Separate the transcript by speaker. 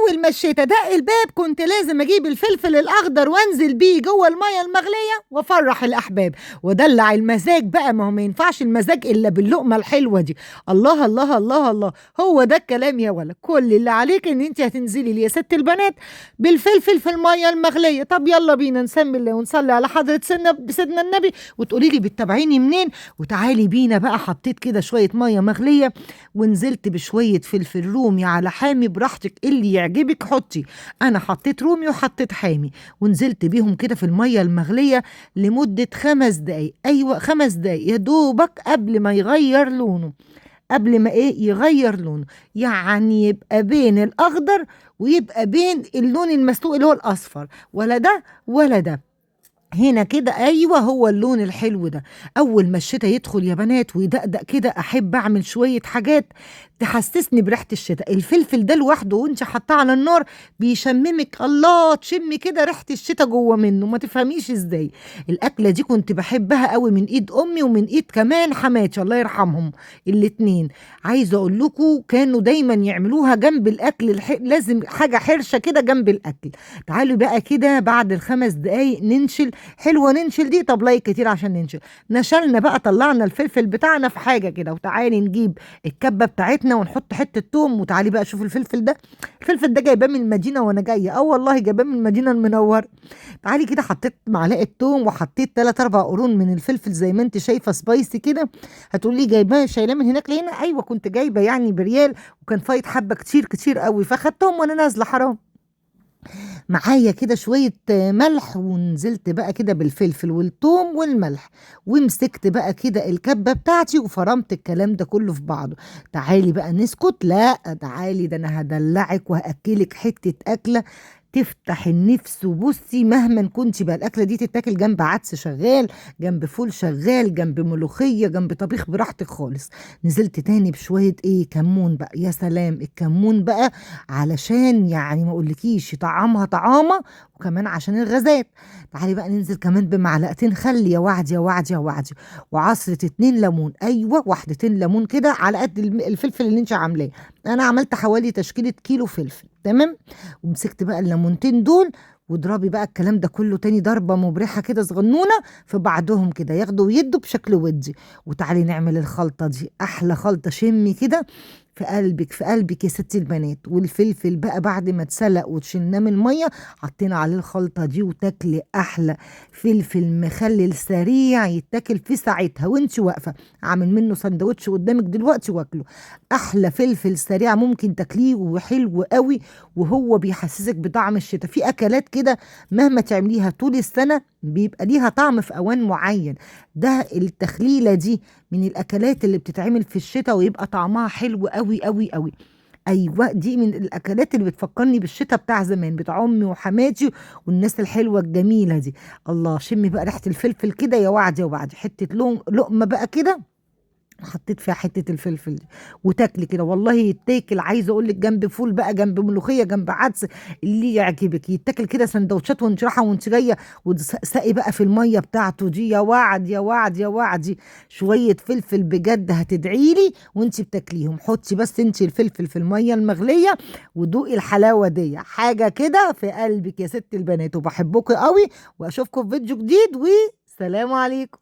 Speaker 1: اول ما الشتا دق الباب كنت لازم اجيب الفلفل الاخضر وانزل بيه جوه الميه المغليه وافرح الاحباب ودلع المزاج بقى. ما هو ما ينفعش المزاج الا باللقمه الحلوه دي. الله الله الله الله، هو ده الكلام يا ولد. كل اللي عليك ان انت هتنزلي لي يا ست البنات بالفلفل في الميه المغليه. طب يلا بينا نسمي الله ونصلي على حضره سيدنا النبي، وتقولي لي بتتابعيني منين. وتعالي بينا بقى. حطيت كده شويه ميه مغليه ونزلت بشويه فلفل رومي على حامي، براحتك اللي يعجبك حطي. انا حطيت رومي وحطيت حامي ونزلت بيهم كده في الميه المغليه لمده 5 دقايق. ايوه 5 دقايق يا دوبك قبل ما يغير لونه. قبل ما يغير لونه، يعني يبقى بين الاخضر ويبقى بين اللون المسلوق اللي هو الاصفر، ولا ده ولا ده. هنا كده ايوه هو اللون الحلو ده. اول ما الشتاء يدخل يا بنات ويدقدق كده احب اعمل شويه حاجات تحسسني بريحه الشتاء. الفلفل ده لوحده وانت حاطاه على النار بيشممك، الله تشمي كده ريحه الشتاء جوه منه، ما تفهميش ازاي. الاكله دي كنت بحبها قوي من ايد امي ومن ايد كمان حماتي الله يرحمهم الاتنين. عايزه اقول لكم كانوا دايما يعملوها جنب الاكل لازم حاجه حرشه كده جنب الاكل. تعالوا بقى كده بعد ال5 دقايق ننشل. حلوه ننشل دي، طب لايك كتير عشان ننشل. نشلنا بقى طلعنا الفلفل بتاعنا في حاجه كده، وتعالي نجيب الكبه بتاعتنا ونحط حته توم. وتعالي بقى شوف الفلفل ده. الفلفل ده جايباه من المدينه وانا جايه، والله جايباه من المدينه المنوره. تعالي كده حطيت معلقه توم وحطيت 3 4 قرون من الفلفل زي ما انت شايفه سبايسي كده. هتقولي جايباه شايلاه من هناك لهنا؟ ايوه كنت جايبه يعني بريال، وكان فايت حبه كتير كتير قوي فخدتهم وانا نازله حرام. معايا كده شوية ملح، ونزلت بقى كده بالفلفل والثوم والملح، ومسكت بقى كده الكبة بتاعتي وفرمت الكلام ده كله في بعضه. تعالي بقى نسكت؟ لا تعالي، ده انا هدلعك وهأكلك حتة أكلة تفتح النفس. وبصي مهما كنتي بقى الاكله دي تتاكل جنب عدس شغال، جنب فول شغال، جنب ملوخيه، جنب طبيخ، براحتك خالص. نزلت تاني بشويه كمون بقى. يا سلام الكمون بقى، علشان يعني ما اقولكيش طعمها طعامه، وكمان عشان الغازات. تعالي بقى ننزل كمان بمعلقتين خل يا وعد يا وعد يا وعد، وعصره 2 ليمون. ايوه واحدتين ليمون كده على قد الفلفل اللي انت عاملاه. انا عملت حوالي تشكيله كيلو فلفل تمام. ومسكت بقى الليمونتين دول، واضربي بقى الكلام ده كله تاني ضربة مبرحة كده صغنونة في بعضهم كده ياخدوا ويدوا بشكل ودي. وتعالي نعمل الخلطة دي، أحلى خلطة. شمي كده في قلبك في قلبك يا ستي البنات. والفلفل بقى بعد ما اتسلق وتشيلناه من الميه حطينا عليه الخلطه دي، وتاكلي احلى فلفل مخلل سريع يتاكل في ساعتها وانت واقفه. عامل منه سندوتش قدامك دلوقتي واكله. احلى فلفل سريع ممكن تاكليه وحلو قوي، وهو بيحسسك بطعم الشتاء. في اكلات كده مهما تعمليها طول السنه بيبقى ليها طعم في اوان معين. ده التخليله دي من الاكلات اللي بتتعمل في الشتاء ويبقى طعمها حلو قوي قوي قوي. ايوه دي من الاكلات اللي بتفكرني بالشتاء بتاع زمان بتاع امي وحماتي والناس الحلوه الجميله دي. الله شمي بقى ريحه الفلفل كده يا وعد يا وعد. حته لقمه بقى كده حطيت فيها حته الفلفل دي وتاكلي كده والله يتاكل. عايزه اقول لك جنب فول بقى، جنب ملوخيه، جنب عدس، اللي يعجبك يتاكل كده سندوتشات وانت رايحه وانت جايه. وتسقي بقى في الميه بتاعته دي يا وعد يا وعد يا وعد. شويه فلفل بجد هتدعي لي وانت بتاكليهم. حطي بس انت الفلفل في الميه المغليه ودوقي الحلاوه دي، حاجه كده في قلبك يا ست البنات. وبحبكم قوي، واشوفكم في فيديو جديد، وسلام عليكم.